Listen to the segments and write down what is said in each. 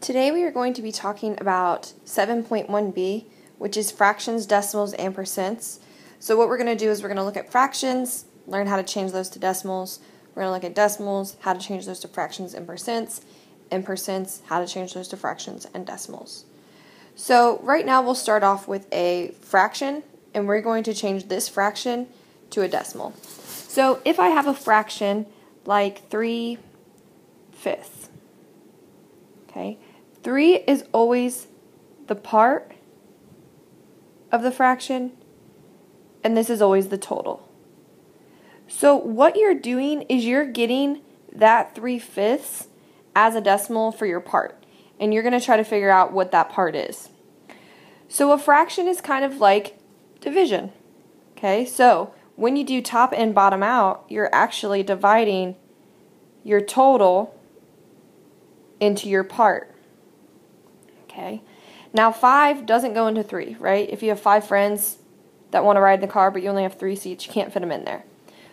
Today we are going to be talking about 7.1b, which is fractions, decimals, and percents. So what we're going to do is we're going to look at fractions, learn how to change those to decimals. We're going to look at decimals, how to change those to fractions and percents, how to change those to fractions and decimals. So right now we'll start off with a fraction, and we're going to change this fraction to a decimal. So if I have a fraction like 3/5, okay, 3 is always the part of the fraction, and this is always the total. So what you're doing is you're getting that 3/5 as a decimal for your part, and you're going to try to figure out what that part is. So a fraction is kind of like division. Okay, so when you do top and bottom out, you're actually dividing your total into your part. Okay, now 5 doesn't go into 3, right? If you have 5 friends that want to ride in the car but you only have 3 seats, you can't fit them in there.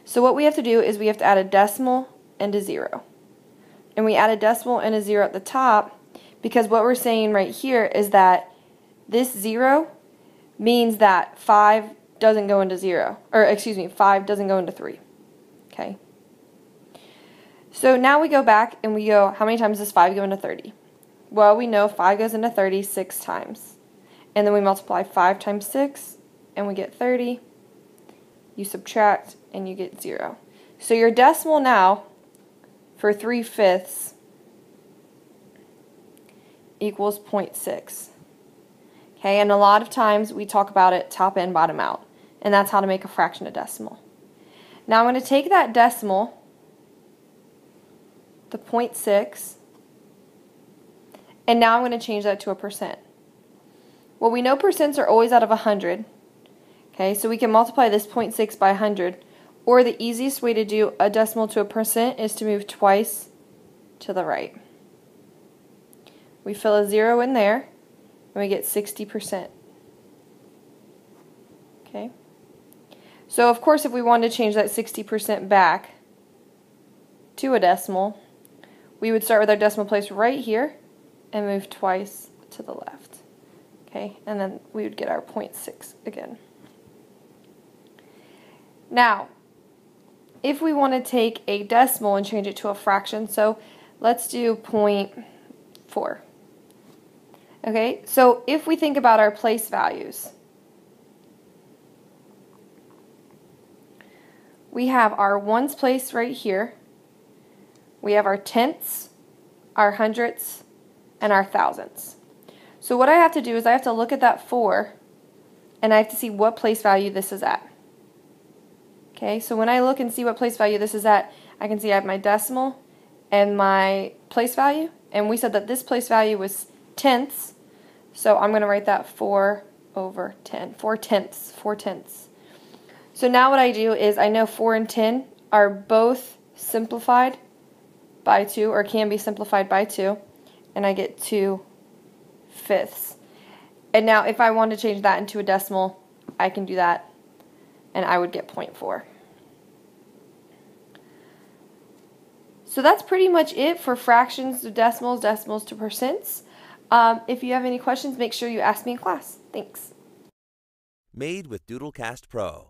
So what we have to do is we have to add a decimal and a 0. And we add a decimal and a 0 at the top because what we're saying right here is that this 0 means that 5 doesn't go into 0, or excuse me, 5 doesn't go into 3. Okay. So now we go back and we go, how many times does 5 go into 30? Well, we know 5 goes into 30 6 times. And then we multiply 5 times 6 and we get 30. You subtract and you get 0. So your decimal now for 3/5 equals 0.6. Okay, and a lot of times we talk about it top and bottom out. And that's how to make a fraction a decimal. Now I'm going to take that decimal, the 0.6, and now I'm going to change that to a percent. Well, we know percents are always out of 100. Okay, so we can multiply this 0.6 by 100. Or the easiest way to do a decimal to a percent is to move twice to the right. We fill a 0 in there, and we get 60%. Okay. So of course if we wanted to change that 60% back to a decimal, we would start with our decimal place right here and move twice to the left. Okay, and then we would get our 0.6 again. Now, if we want to take a decimal and change it to a fraction, so let's do 0.4. Okay, so if we think about our place values, we have our ones place right here, we have our tenths, our hundredths, and our thousandths. So what I have to do is I have to look at that 4 and I have to see what place value this is at. Okay, so when I look and see what place value this is at, I can see I have my decimal and my place value, and we said that this place value was tenths, so I'm going to write that 4 over 10, 4 tenths, 4 tenths. So now what I do is I know 4 and 10 are both simplified by 2, or can be simplified by 2, and I get 2/5. And now if I want to change that into a decimal, I can do that, and I would get 0.4. So that's pretty much it for fractions to decimals, decimals to percents. If you have any questions, make sure you ask me in class. Thanks. Made with Doodlecast Pro.